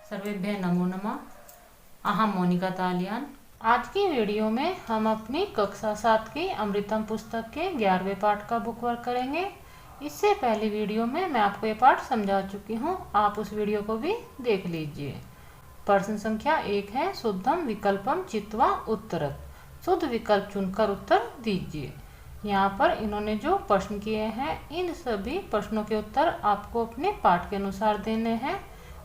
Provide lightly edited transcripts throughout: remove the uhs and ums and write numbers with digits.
सर्वेभ्यः नमो नमः। अहम मोनिका तालियान। आज की वीडियो में हम अपनी कक्षा 7 की अमृतम पुस्तक के 11वें पाठ का बुक वर्क करेंगे। इससे पहले वीडियो में मैं आपको ये पाठ समझा चुकी हूँ, आप उस वीडियो को भी देख लीजिए। प्रश्न संख्या 1 है, शुद्धम विकल्पम चित्वा उत्तरत। शुद्ध विकल्प चुनकर उत्तर दीजिए। यहाँ पर इन्होंने जो प्रश्न किए हैं, इन सभी प्रश्नों के उत्तर आपको अपने पाठ के अनुसार देने हैं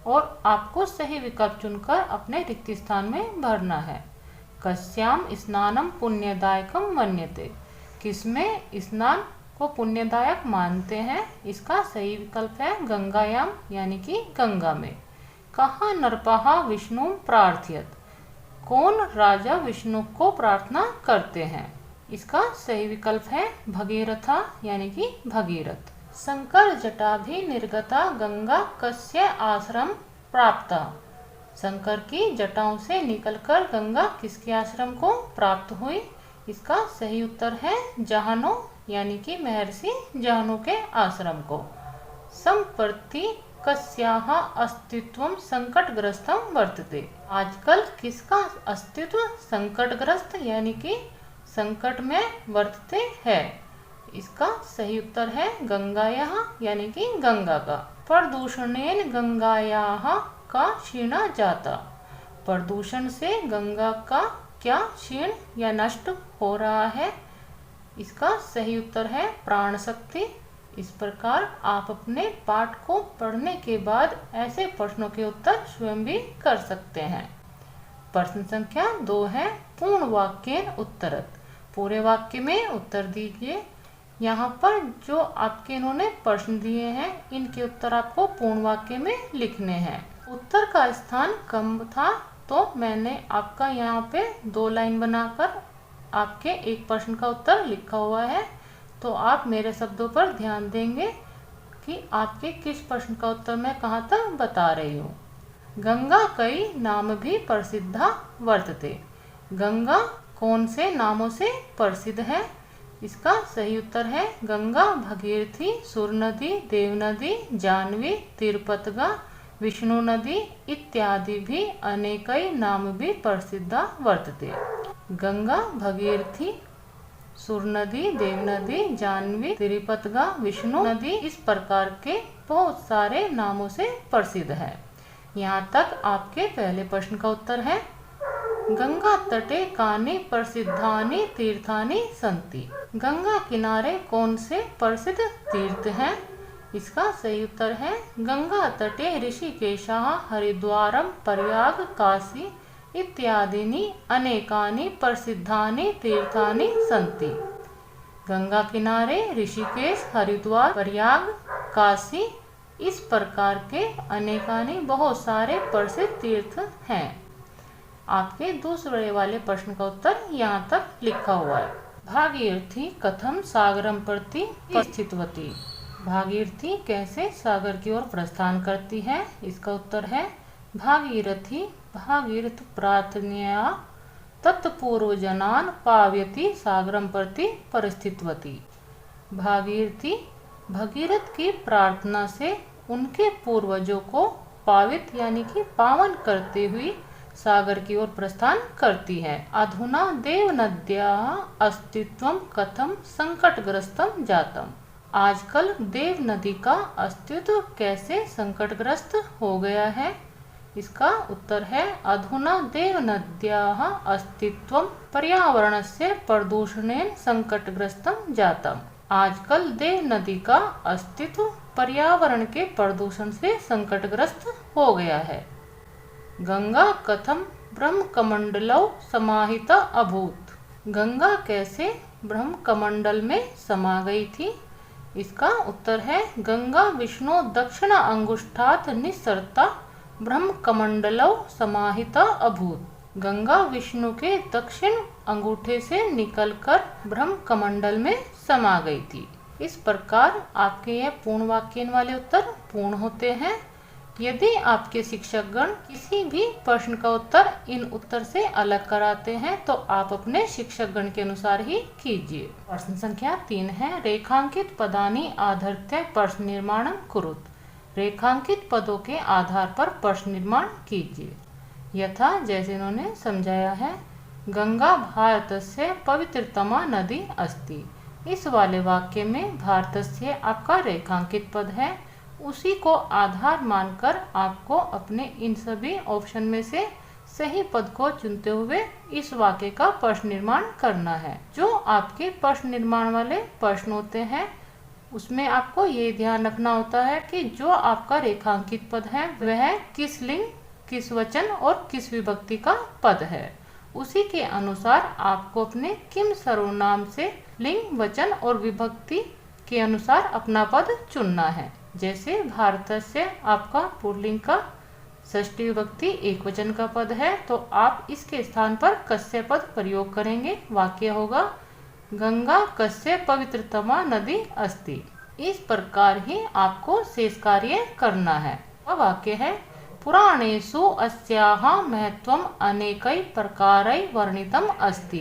और आपको सही विकल्प चुनकर अपने रिक्त स्थान में भरना है। कस्याम स्नानम पुण्यदायकम मन्यते। किसमें स्नान को पुण्यदायक मानते हैं? इसका सही विकल्प है गंगायाम, यानी कि गंगा में। कहाँ नरपहा विष्णु प्रार्थयत। कौन राजा विष्णु को प्रार्थना करते हैं? इसका सही विकल्प है भगीरथा, यानी कि भगीरथ। शंकर जटा भी निर्गता गंगा कस्य आश्रम प्राप्ता। शंकर की जटाओं से निकलकर गंगा किसके आश्रम को प्राप्त हुई? इसका सही उत्तर है जहानो, यानी कि महर्षि जहानो के आश्रम को। संप्रति कस्याः अस्तित्वं संकटग्रस्तम वर्तते। आजकल किसका अस्तित्व संकटग्रस्त, यानी कि संकट में वर्तते है? इसका सही उत्तर है गंगायाः, यानी कि गंगा का। प्रदूषणेन गंगायाः का क्षीणा जाता। प्रदूषण से गंगा का क्या क्षीण या नष्ट हो रहा है? इसका सही उत्तर है प्राण शक्ति। इस प्रकार आप अपने पाठ को पढ़ने के बाद ऐसे प्रश्नों के उत्तर स्वयं भी कर सकते हैं। प्रश्न संख्या 2 है, पूर्ण वाक्येन उत्तरत। पूरे वाक्य में उत्तर दीजिए। यहाँ पर जो आपके इन्होंने प्रश्न दिए हैं, इनके उत्तर आपको पूर्ण वाक्य में लिखने हैं। उत्तर का स्थान कम था तो मैंने आपका यहाँ पे 2 लाइन बनाकर आपके एक प्रश्न का उत्तर लिखा हुआ है। तो आप मेरे शब्दों पर ध्यान देंगे कि आपके किस प्रश्न का उत्तर मैं कहाँ तक बता रही हूँ। गंगा कई नाम भी प्रसिद्धा वर्तते। गंगा कौन से नामों से प्रसिद्ध है? इसका सही उत्तर है गंगा भगीरथी, सुर नदी, देव नदी, जाह्नवी, तिरुपतगा, विष्णु नदी इत्यादि भी अनेकई नाम भी प्रसिद्धा वर्तते। गंगा भगीरथी, सुर नदी, देव नदी, जाह्नवी, तिरुपतगा, विष्णु नदी इस प्रकार के बहुत सारे नामों से प्रसिद्ध है। यहाँ तक आपके पहले प्रश्न का उत्तर है। गंगा तटे कानि प्रसिद्धानि तीर्थानि सन्ति। गंगा किनारे कौन से प्रसिद्ध तीर्थ हैं? इसका सही उत्तर है गंगा तटे ऋषिकेशः, हरिद्वारम, प्रयाग, काशी इत्यादीनि अनेकानि प्रसिद्धानि तीर्थानि सन्ति। गंगा किनारे ऋषिकेश, हरिद्वार, प्रयाग, काशी इस प्रकार के अनेकानि बहुत सारे प्रसिद्ध तीर्थ हैं। आपके दूसरे वाले प्रश्न का उत्तर यहाँ तक लिखा हुआ है। भागीरथी कथम सागरम प्रति स्थितवती। भागीरथी कैसे सागर की ओर प्रस्थान करती है? इसका उत्तर है भागीरथी भागीरथ प्रार्थनया तत्पूर्व जनान पावयति सागरम प्रति परिस्थितवती। भागीरथी भगीरथ की प्रार्थना से उनके पूर्वजों को पावित, यानी कि पावन करते हुए सागर की ओर प्रस्थान करती है। अधुना देव नद्याः अस्तित्वं कथम संकटग्रस्तम जातम। आजकल देव नदी का अस्तित्व कैसे संकटग्रस्त हो गया है? इसका उत्तर है अधुना देव नद्याः अस्तित्वं पर्यावरणस्य प्रदूषणेन संकटग्रस्तम जातम। आजकल देव नदी का अस्तित्व पर्यावरण के प्रदूषण से संकटग्रस्त हो गया है। गंगा कथम ब्रह्मकमंडलौ समाहिता अभूत। गंगा कैसे ब्रह्मकमंडल में समा गई थी? इसका उत्तर है गंगा विष्णु दक्षिण अंगुष्ठात् निस्सरता ब्रह्मकमंडलौ समाहिता अभूत। गंगा विष्णु के दक्षिण अंगूठे से निकलकर ब्रह्मकमंडल में समा गई थी। इस प्रकार आपके यह पूर्ण वाक्य वाले उत्तर पूर्ण होते हैं। यदि आपके शिक्षकगण किसी भी प्रश्न का उत्तर इन उत्तर से अलग कराते हैं तो आप अपने शिक्षकगण के अनुसार ही कीजिए। प्रश्न संख्या 3 है, रेखांकित पदानि आधृत्य प्रश्न निर्माणं कुरुत। रेखांकित पदों के आधार पर प्रश्न निर्माण कीजिए। यथा, जैसे इन्होंने समझाया है, गंगा भारतस्य पवित्रतमा नदी अस्ति। इस वाले वाक्य में भारतस्य आपका रेखांकित पद है, उसी को आधार मानकर आपको अपने इन सभी ऑप्शन में से सही पद को चुनते हुए इस वाक्य का प्रश्न निर्माण करना है। जो आपके प्रश्न निर्माण वाले प्रश्न होते हैं उसमें आपको ये ध्यान रखना होता है कि जो आपका रेखांकित पद है वह किस लिंग, किस वचन और किस विभक्ति का पद है। उसी के अनुसार आपको अपने किम सर्वनाम से लिंग, वचन और विभक्ति के अनुसार अपना पद चुनना है। जैसे भारतस्य आपका पुल्लिंग का षष्ठी विभक्ति एक वचन का पद है, तो आप इसके स्थान पर कस्य पद प्रयोग करेंगे। वाक्य होगा गंगा कस्य पवित्रतमा नदी अस्ति। इस प्रकार ही आपको शेष कार्य करना है। वह वाक्य है पुराणेषु अस्याः महत्वम् अनेकै प्रकारै वर्णितम् अस्ति।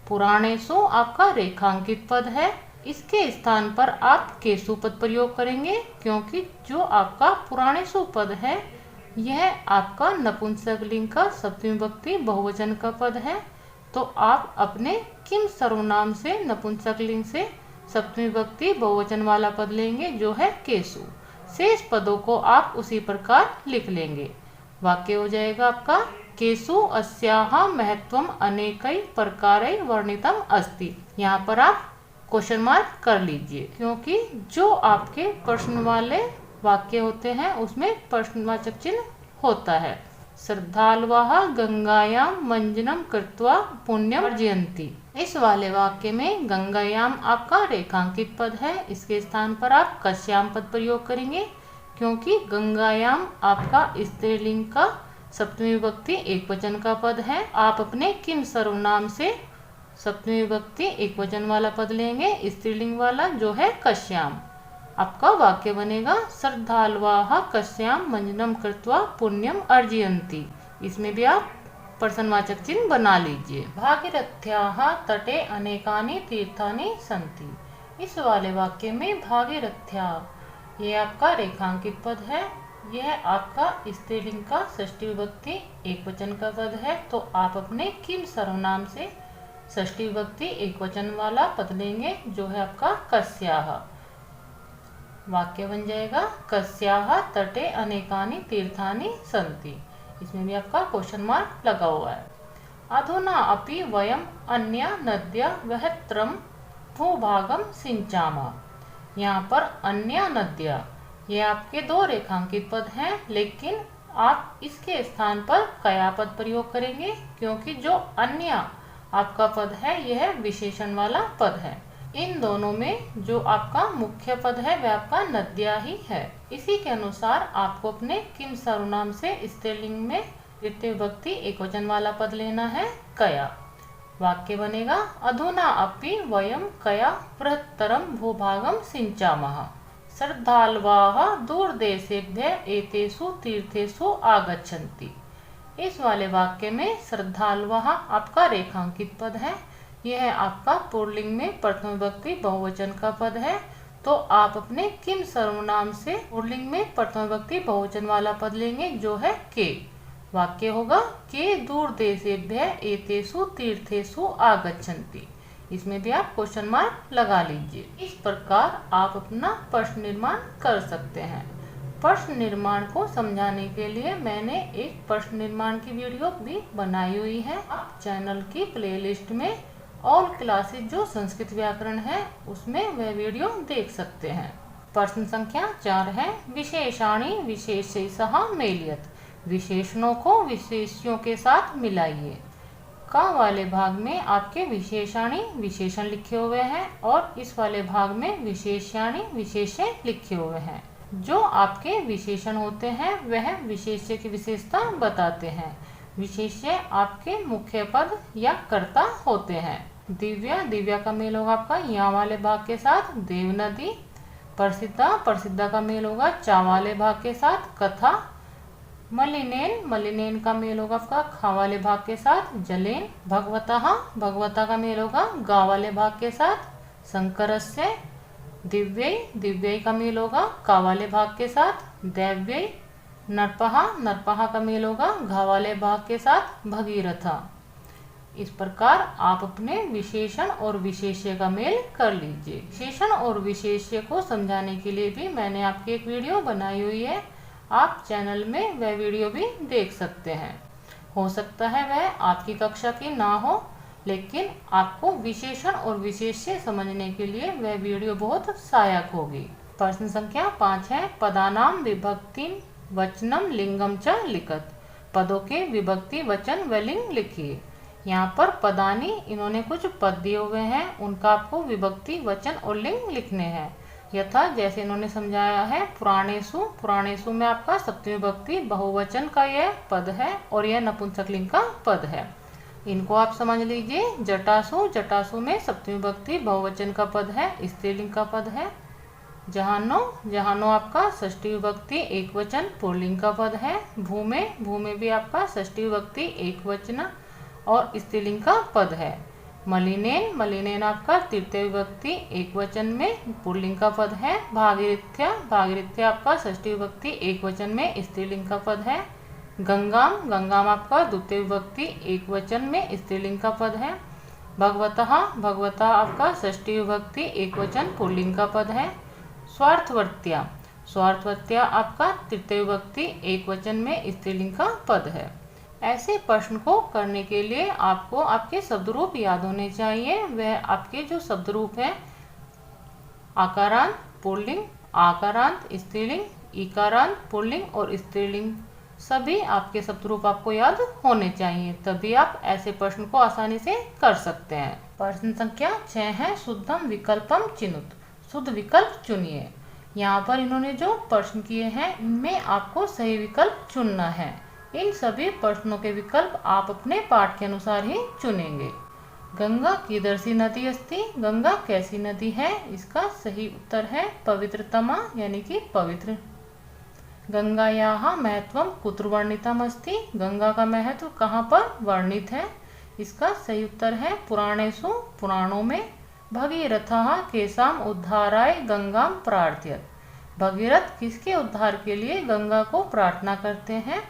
पुराणेषु आपका रेखांकित पद है, इसके स्थान पर आप केशु पद प्रयोग करेंगे, क्योंकि जो आपका पुराणेषु पद है यह आपका नपुंसक लिंग का सप्तमी विभक्ति बहुवचन का पद है। तो आप अपने किम सर्वनाम से नपुंसक लिंग से सप्तमी विभक्ति बहुवचन वाला पद लेंगे, जो है केशु। शेष पदों को आप उसी प्रकार लिख लेंगे। वाक्य हो जाएगा आपका केशु अस्याः महत्वम् अनेकै प्रकारै वर्णितम् अस्ति। यहाँ पर आप क्वेश्चन मार्क कर लीजिए, क्योंकि जो आपके प्रश्न वाले वाक्य होते हैं उसमें प्रश्नवाचक चिन्ह होता है। श्रद्धालवः गंगायां मंजनम कृत्वा पुण्यम अर्जयन्ति। इस वाले वाक्य में गंगायाम आपका रेखांकित पद है, इसके स्थान पर आप कस्याम पद प्रयोग करेंगे, क्योंकि गंगायाम आपका स्त्रीलिंग का सप्तमी विभक्ति एक वचन का पद है। आप अपने किम सर्वनाम से सप्तमी विभक्ति एक वचन वाला पद लेंगे, स्त्रीलिंग वाला, जो है कस्याम। आपका वाक्य बनेगा श्रद्धालवः कस्याम मंजनम कृत्वा पुण्यम अर्जयन्ति। इसमें भी आप प्रश्नवाचक चिन्ह बना लीजिए। भागीरथ्याः तटे अनेकानि तीर्थानि सन्ति। इस वाले वाक्य में भागीरथ्या ये आपका रेखांकित पद है, यह आपका स्त्रीलिंग का षष्ठी विभक्ति एक वचन का पद है। तो आप अपने किम सर्वनाम से षष्ठी विभक्ति एक वचन वाला पद लेंगे, जो है आपका कस्याः। वाक्य बन जाएगा कस्याः तटे अनेकानि तीर्थानि सन्ति। इसमें भी आपका क्वेश्चन मार्क लगा हुआ है। अधुना अपि वयम अन्य नद्या वहत्रम भूभागम सिंचामः। यहाँ पर अन्य नद्या ये आपके दो रेखांकित पद हैं, लेकिन आप इसके स्थान पर कया पद प्रयोग करेंगे, क्योंकि जो अन्य आपका पद है यह विशेषण वाला पद है। इन दोनों में जो आपका मुख्य पद है वह आपका नद्या ही है। इसी के अनुसार आपको अपने किम सर्वनाम से स्त्रीलिंग में द्वितीय विभक्ति एक वचन वाला पद लेना है, कया। वाक्य बनेगा अधुना अपि वयम कया बृहत्तरम भूभागम सिंचामः। श्रद्धालवः दूरदेशेभ्यः एतेषु तीर्थेषु आगच्छन्ति। इस वाले वाक्य में श्रद्धालवः आपका रेखांकित पद है, यह आपका पुल्लिंग में प्रथम विभक्ति बहुवचन का पद है। तो आप अपने किम सर्वनाम से पुल्लिंग में प्रथम विभक्ति बहुवचन वाला पद लेंगे, जो है के। वाक्य होगा के दूरदेशेभ्यः एतेषु तीर्थेषु आगच्छन्ति। इसमें भी आप क्वेश्चन मार्क लगा लीजिए। इस प्रकार आप अपना प्रश्न निर्माण कर सकते हैं। प्रश्न निर्माण को समझाने के लिए मैंने एक प्रश्न निर्माण की वीडियो भी बनाई हुई है। आप चैनल की प्लेलिस्ट में ऑल क्लासेज जो संस्कृत व्याकरण है उसमें वह वीडियो देख सकते हैं। प्रश्न संख्या 4 है विशेषाणि विशेषैषः मेलयत। विशेषणों को विशेष्यों के साथ मिलाइए। का वाले भाग में आपके विशेषाणि विशेषण लिखे हुए हैं और इस वाले भाग में विशेष्याणि विशेष्य लिखे हुए हैं। जो आपके विशेषण होते हैं वह विशेष्य की विशेषता बताते हैं। विशेष्य आपके मुख्य पद या कर्ता होते हैं। दिव्या, दिव्या का मेल होगा आपका यहाँ वाले भाग के साथ देव नदी। प्रसिद्धा, प्रसिद्धा का मेल होगा चा वाले भाग के साथ कथा। मलिनेन, मलिनेन का मेल होगा आपका खा वाले भाग के साथ जलेन। भगवतः, भगवता का मेल होगा गा वाले भाग के साथ शंकरस्य। दिव्यै, दिव्यै का मेल होगा का वाले भाग के साथ दैव्यय नरपहा, नरपहा का मेल होगा घा वाले भाग के साथ भगीरथा। इस प्रकार आप अपने विशेषण और विशेष्य का मेल कर लीजिए। विशेषण और विशेष्य को समझाने के लिए भी मैंने आपकी एक वीडियो बनाई हुई है, आप चैनल में वह वीडियो भी देख सकते हैं। हो सकता है वह आपकी कक्षा की ना हो, लेकिन आपको विशेषण और विशेष्य समझने के लिए वह वीडियो बहुत सहायक होगी। प्रश्न संख्या 5 है, पदानाम विभक्ति वचनम लिंगम च लिखत। पदों के विभक्ति वचन व लिंग लिखिए। यहाँ पर पदानी, इन्होंने कुछ पद दिए हुए हैं, उनका आपको विभक्ति वचन और लिंग लिखने हैं। यथा जैसे इन्होंने समझाया है, पुराणेषु, पुराणेषु में आपका सप्तमी विभक्ति बहुवचन का यह पद है और यह नपुंसकलिंग का पद है। इनको आप समझ लीजिए। जटासु, जटासु में सप्तमी विभक्ति बहुवचन का पद है, स्त्रीलिंग का पद है। जहानो, जहानो आपका षष्ठी विभक्ति एक वचन पुल्लिंग का पद है। भूमे, भूमे भी आपका षष्ठी विभक्ति एक वचन और स्त्रीलिंग का पद है। मलिनेन, मलिनेन आपका तृतीय विभक्ति एक वचन में पुल्लिंग का पद है। भागीरथ्या, भागीरथ्या आपका षष्ठी विभक्ति एक वचन में स्त्रीलिंग का पद है। गंगाम, गंगाम आपका द्वितीय विभक्ति एक वचन में स्त्रीलिंग का पद है। भगवतः, भगवतः आपका षष्ठी विभक्ति एक वचन पुल्लिंग का पद है। स्वार्थवर्त्या, स्वार्थवर्त्या आपका तृतीय विभक्ति एक वचन में स्त्रीलिंग का पद है। ऐसे प्रश्न को करने के लिए आपको आपके शब्दरूप याद होने चाहिए। वह आपके जो शब्दरूप है, आकारांत पुल्लिंग, आकारांत स्त्रीलिंग, इकारांत पुल्लिंग और स्त्रीलिंग, सभी आपके शब्दरूप आपको याद होने चाहिए, तभी आप ऐसे प्रश्न को आसानी से कर सकते हैं। प्रश्न संख्या 6 है, शुद्धम विकल्पम चिनुत। शुद्ध विकल्प चुनिए। यहाँ पर इन्होंने जो प्रश्न किए हैं, इनमें आपको सही विकल्प चुनना है। इन सभी प्रश्नों के विकल्प आप अपने पाठ के अनुसार ही चुनेंगे। गंगा कीदर्शी नदी अस्ति, गंगा कैसी नदी है? इसका सही उत्तर है पवित्रतमा, यानी कि पवित्र। गंगायाः महत्वम कुत्र वर्णितम अस्ति, गंगा का महत्व कहाँ पर वर्णित है? इसका सही उत्तर है पुराणेषु, पुराणों में। भगीरथः केषाम उद्धाराय गंगाम प्रार्थयत, भगीरथ किसके उद्धार के लिए गंगा को प्रार्थना करते हैं?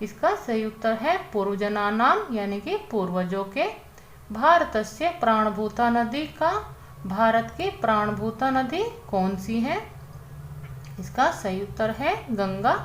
इसका सही उत्तर है पूर्वजनानाम, यानी कि पूर्वजों के। भारतस्य प्राणभूता नदी का, भारत की प्राणभूता नदी कौन सी है? इसका सही उत्तर है गंगा।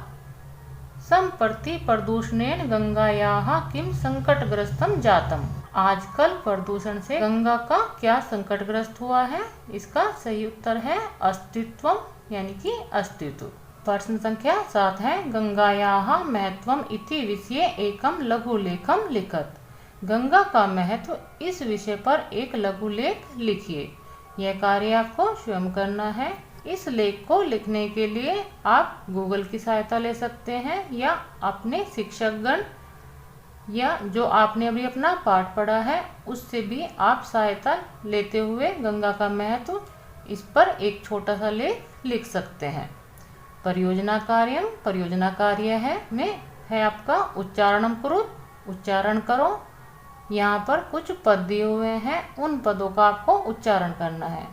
संप्रति प्रदूषणेन गंगायाः किम संकटग्रस्तम जातम, आजकल प्रदूषण से गंगा का क्या संकटग्रस्त हुआ है? इसका सही उत्तर है अस्तित्वम, यानी कि अस्तित्व। प्रश्न संख्या 7 है, गंगायाः महत्वम इति विषये एकम लघुलेखम लिखत। गंगा का महत्व इस विषय पर एक लघुलेख लिखिए। यह कार्य आपको स्वयं करना है। इस लेख को लिखने के लिए आप गूगल की सहायता ले सकते हैं या अपने शिक्षकगण या जो आपने अभी अपना पाठ पढ़ा है उससे भी आप सहायता लेते हुए गंगा का महत्व इस पर एक छोटा सा लेख लिख सकते हैं। परियोजना कार्यम, परियोजना कार्य है आपका उच्चारणम करो, उच्चारण करो। यहाँ पर कुछ पद दिए हुए हैं, उन पदों का आपको उच्चारण करना है।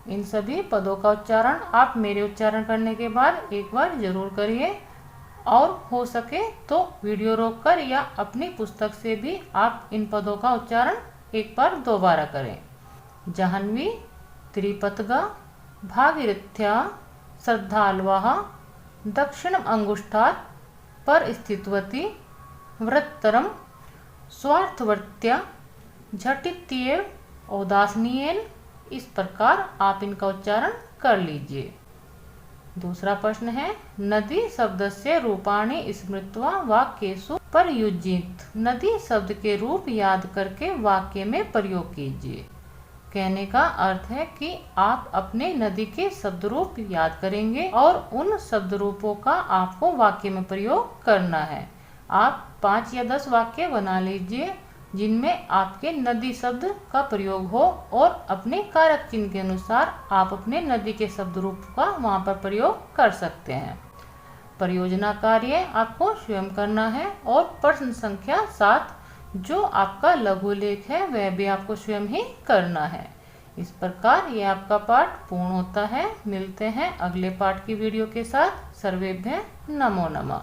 इन सभी पदों का उच्चारण आप मेरे उच्चारण करने के बाद एक बार जरूर करिए और हो सके तो वीडियो रोककर या अपनी पुस्तक से भी आप इन पदों का उच्चारण एक बार दोबारा करें। जाह्नवी, त्रिपतगा, भागीरथ्या, श्रद्धालवः, दक्षिण अंगुष्ठात् परस्थितवती, वृत्तरम, स्वार्थवर्त्या, झटित्येव, औदासनीयेन। इस प्रकार आप इनका उच्चारण कर लीजिए। दूसरा प्रश्न है, नदी शब्दस्य रूपाणि स्मृत्वा वाक्येषु प्रयुज्येत। नदी शब्द के रूप याद करके वाक्य में प्रयोग कीजिए। कहने का अर्थ है कि आप अपने नदी के शब्द रूप याद करेंगे और उन शब्द रूपों का आपको वाक्य में प्रयोग करना है। आप 5 या 10 वाक्य बना लीजिए जिनमें आपके नदी शब्द का प्रयोग हो और अपने कारक चिन्ह के अनुसार आप अपने नदी के शब्द रूप का वहाँ पर प्रयोग कर सकते हैं। परियोजना कार्य आपको स्वयं करना है और प्रश्न संख्या 7 जो आपका लघु लेख है वह भी आपको स्वयं ही करना है। इस प्रकार ये आपका पाठ पूर्ण होता है। मिलते हैं अगले पाठ की वीडियो के साथ। सर्वेभ्यः नमो नमः।